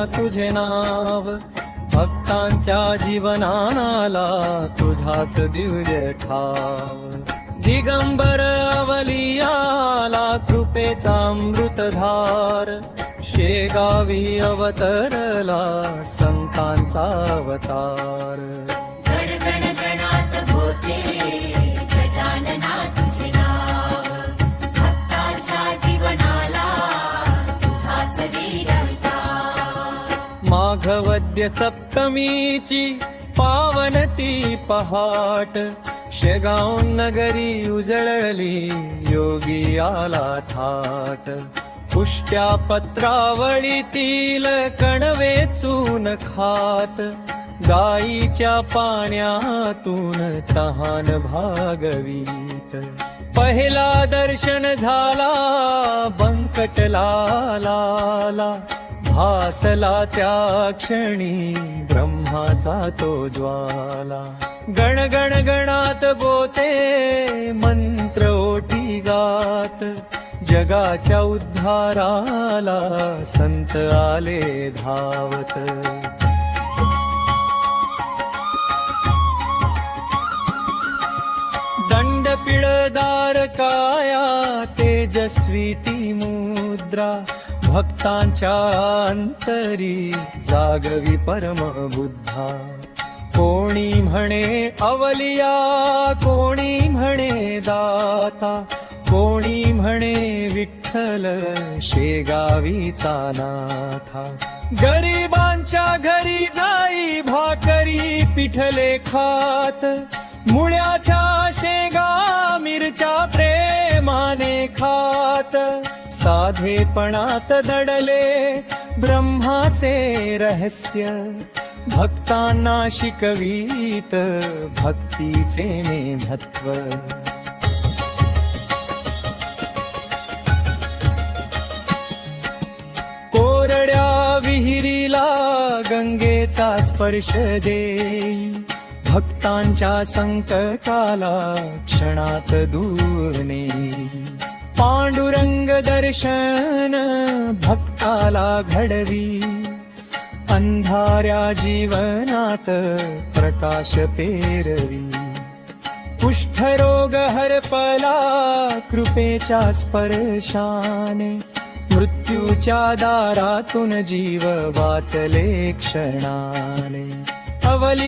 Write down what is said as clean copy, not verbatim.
तुझे नाव, भक्तांच्या जीवनाला तुझाच दिव्य ठाव. दिगंबर अवलियाला कृपेचा अमृतधार, शेगावी अवतरला संतांचा अवतार. गण गण गणात होते गजानना तुझे नाव, भक्तांच्या जीवनाला तुझाच वीरविकार. माघवद्य सप्तमीची पावन ती पहाट, शेगाव नगरी उजळली योगी आला थाट. पुष्ट्या पत्रावळीतील कणवे चून खात, गाईच्या पाण्यातून तहान भागवीत. पहिला दर्शन झाला बंकटलाला, भासला त्या क्षणी ब्रह्माचा तो ज्वाला. गण गण गणात बोते मंत्र ओठी गात, जगाच्या उद्धाराला संत आले धावत. दंड पिळदार काया तेजस्वी ती मुद्रा, भक्तांच्या अंतरी जागवी परम बुद्धा. कोणी म्हणे अवलिया, कोणी म्हणे दाता, कोणी म्हणे विठ्ठल शेगावीचा नाथा. गरिबांच्या घरी जाई भाकरी पिठले खात, मुळ्याच्या शेंगा मिरच्या प्रेमाने खात. साधेपणात दडले ब्रह्माचे रहस्य, भक्तांना शिकवीत भक्तीचे महत्त्व. कोरड्या विहिरीला गंगेचा स्पर्श देई, भक्तांच्या संकटाला क्षणात दूर नेई. पांडुरंग दर्शन भक्ताला घडवी, अंधाऱ्या जीवनात प्रकाश पेरवी. कुष्ठरोग हरपला कृपेच्या स्पर्शाने, मृत्यूच्या दारातून जीव वाचले क्षणाने. अवली